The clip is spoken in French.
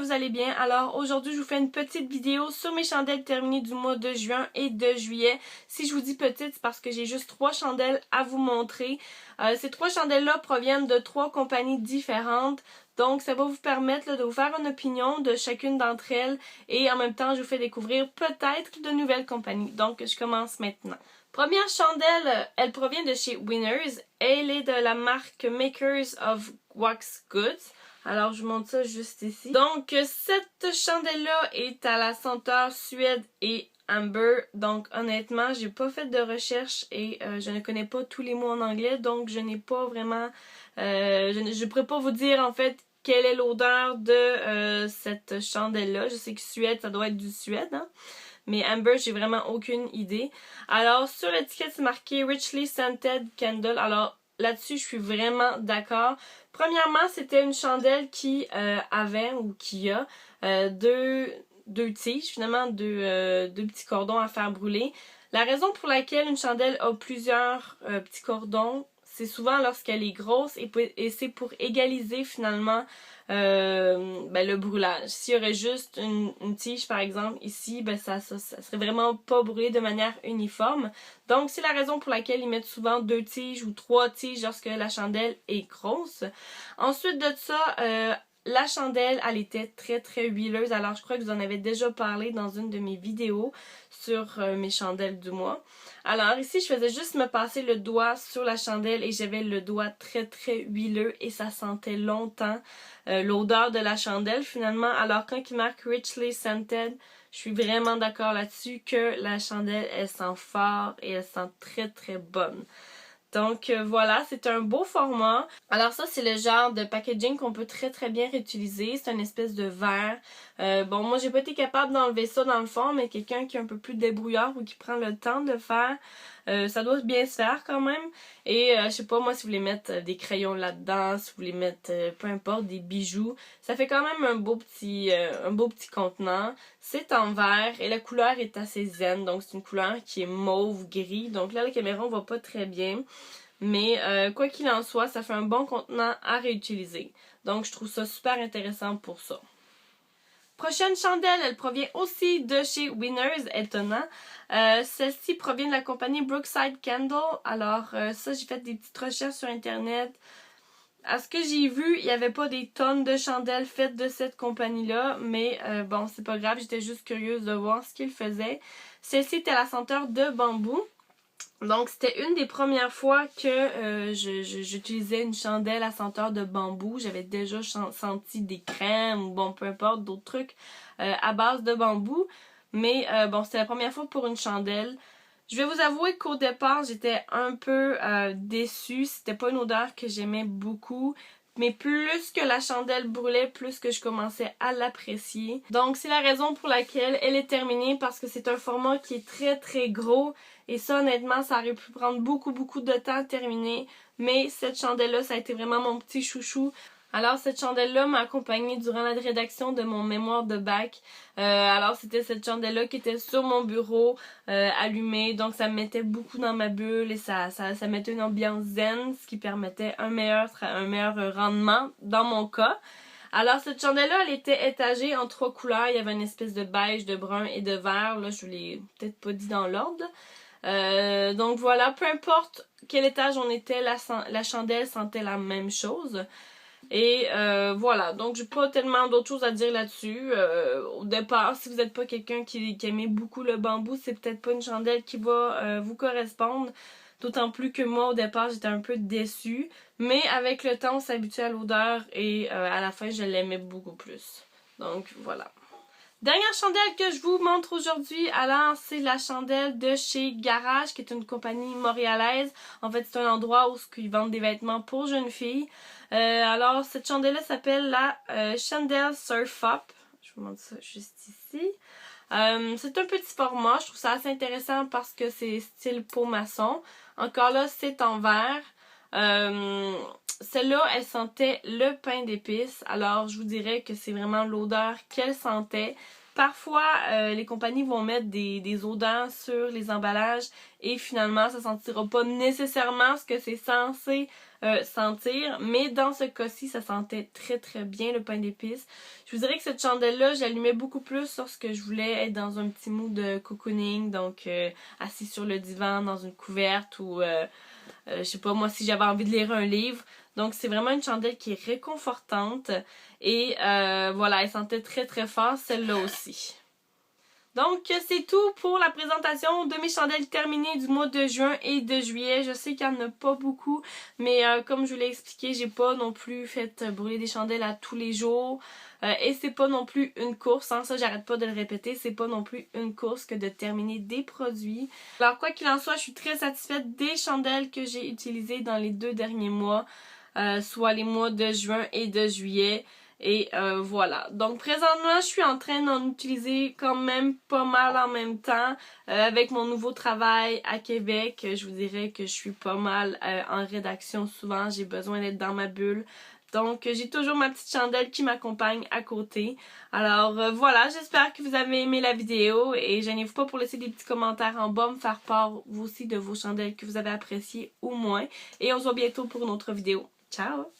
vous allez bien. Alors aujourd'hui, je vous fais une petite vidéo sur mes chandelles terminées du mois de juin et de juillet. Si je vous dis petite, c'est parce que j'ai juste 3 chandelles à vous montrer. Ces 3 chandelles-là proviennent de 3 compagnies différentes. Donc, ça va vous permettre là, de vous faire une opinion de chacune d'entre elles. Et en même temps, je vous fais découvrir peut-être de nouvelles compagnies. Donc, je commence maintenant. Première chandelle, elle provient de chez Winners. Elle est de la marque Makers of Wax Goods. Alors, je vous montre ça juste ici. Donc, cette chandelle-là est à la senteur Suède et Amber. Donc, honnêtement, j'ai pas fait de recherche et je ne connais pas tous les mots en anglais. Donc, je n'ai pas vraiment... je pourrais pas vous dire, en fait, quelle est l'odeur de cette chandelle-là. Je sais que Suède, ça doit être du Suède, hein? Mais Amber, j'ai vraiment aucune idée. Alors, sur l'étiquette, c'est marqué Richly Scented Candle. Alors, là-dessus, je suis vraiment d'accord. Premièrement, c'était une chandelle qui avait ou qui a deux tiges, finalement, deux petits cordons à faire brûler. La raison pour laquelle une chandelle a plusieurs petits cordons, c'est souvent lorsqu'elle est grosse et c'est pour égaliser finalement le brûlage. S'il y aurait juste une tige par exemple ici, ça serait vraiment pas brûlé de manière uniforme. Donc c'est la raison pour laquelle ils mettent souvent 2 tiges ou 3 tiges lorsque la chandelle est grosse. Ensuite de ça, la chandelle, elle était très très huileuse. Alors je crois que vous en avez déjà parlé dans une de mes vidéos sur mes chandelles du mois. Alors ici, je faisais juste me passer le doigt sur la chandelle et j'avais le doigt très très huileux et ça sentait longtemps l'odeur de la chandelle finalement. Alors quand il marque Richly Scented, je suis vraiment d'accord là-dessus que la chandelle, elle sent fort et elle sent très très bonne. Donc voilà, c'est un beau format. Alors ça, c'est le genre de packaging qu'on peut très très bien réutiliser. C'est une espèce de verre. Bon, moi j'ai pas été capable d'enlever ça dans le fond, mais quelqu'un qui est un peu plus débrouillard ou qui prend le temps de le faire, ça doit bien se faire quand même. Et je sais pas, moi si vous voulez mettre des crayons là-dedans, si vous voulez mettre peu importe, des bijoux, ça fait quand même un beau petit contenant. C'est en verre et la couleur est assez zen, donc c'est une couleur qui est mauve-gris. Donc là, la caméra on voit pas très bien. Mais quoi qu'il en soit, ça fait un bon contenant à réutiliser. Donc je trouve ça super intéressant pour ça. Prochaine chandelle, elle provient aussi de chez Winners, étonnant. Celle-ci provient de la compagnie Brookside Candle. Alors ça, j'ai fait des petites recherches sur internet. À ce que j'ai vu, il n'y avait pas des tonnes de chandelles faites de cette compagnie-là. Mais bon, c'est pas grave, j'étais juste curieuse de voir ce qu'ils faisaient. Celle-ci était à la senteur de bambou. Donc, c'était une des premières fois que j'utilisais une chandelle à senteur de bambou. J'avais déjà senti des crèmes ou bon, peu importe, d'autres trucs à base de bambou. Mais bon, c'était la première fois pour une chandelle. Je vais vous avouer qu'au départ, j'étais un peu déçue. C'était pas une odeur que j'aimais beaucoup. Mais plus que la chandelle brûlait, plus que je commençais à l'apprécier. Donc c'est la raison pour laquelle elle est terminée, parce que c'est un format qui est très très gros. Et ça honnêtement, ça aurait pu prendre beaucoup de temps à terminer. Mais cette chandelle-là, ça a été vraiment mon petit chouchou. Alors cette chandelle-là m'a accompagnée durant la rédaction de mon mémoire de bac. Alors c'était cette chandelle-là qui était sur mon bureau, allumée. Donc ça me mettait beaucoup dans ma bulle et ça mettait une ambiance zen, ce qui permettait un meilleur rendement dans mon cas. Alors cette chandelle-là, elle était étagée en 3 couleurs. Il y avait une espèce de beige, de brun et de vert. Là, je vous l'ai peut-être pas dit dans l'ordre. Donc voilà, peu importe quel étage on était, la chandelle sentait la même chose. Et voilà, donc j'ai pas tellement d'autres choses à dire là-dessus. Au départ, si vous n'êtes pas quelqu'un qui aimait beaucoup le bambou, c'est peut-être pas une chandelle qui va vous correspondre. D'autant plus que moi, au départ, j'étais un peu déçue. Mais avec le temps, on s'habitue à l'odeur et à la fin, je l'aimais beaucoup plus. Donc voilà. Dernière chandelle que je vous montre aujourd'hui, alors c'est la chandelle de chez Garage, qui est une compagnie montréalaise. En fait, c'est un endroit où ils vendent des vêtements pour jeunes filles. Alors, cette chandelle-là s'appelle la Chandelle Surf Up. Je vous montre ça juste ici. C'est un petit format, je trouve ça assez intéressant parce que c'est style peau maçon. Encore là, c'est en verre. Celle-là, elle sentait le pain d'épices. Alors, je vous dirais que c'est vraiment l'odeur qu'elle sentait. Parfois, les compagnies vont mettre des odeurs sur les emballages et finalement, ça sentira pas nécessairement ce que c'est censé sentir, mais dans ce cas-ci, ça sentait très très bien le pain d'épices. Je vous dirais que cette chandelle-là, j'allumais beaucoup plus lorsque je voulais être dans un petit mood de cocooning, donc assis sur le divan, dans une couverte ou je sais pas moi si j'avais envie de lire un livre. Donc c'est vraiment une chandelle qui est réconfortante et voilà, elle sentait très très fort celle-là aussi. Donc c'est tout pour la présentation de mes chandelles terminées du mois de juin et de juillet. Je sais qu'il n'y en a pas beaucoup, mais comme je vous l'ai expliqué, j'ai pas non plus fait brûler des chandelles à tous les jours. Et c'est pas non plus une course, hein, ça j'arrête pas de le répéter, c'est pas non plus une course que de terminer des produits. Alors quoi qu'il en soit, je suis très satisfaite des chandelles que j'ai utilisées dans les 2 derniers mois, soit les mois de juin et de juillet. Et voilà. Donc présentement, je suis en train d'en utiliser quand même pas mal en même temps. Avec mon nouveau travail à Québec, je vous dirais que je suis pas mal en rédaction souvent. J'ai besoin d'être dans ma bulle. Donc j'ai toujours ma petite chandelle qui m'accompagne à côté. Alors voilà, j'espère que vous avez aimé la vidéo et gênez-vous pas pour laisser des petits commentaires en bas, me faire part vous aussi de vos chandelles que vous avez appréciées ou moins. Et on se voit bientôt pour une autre vidéo. Ciao!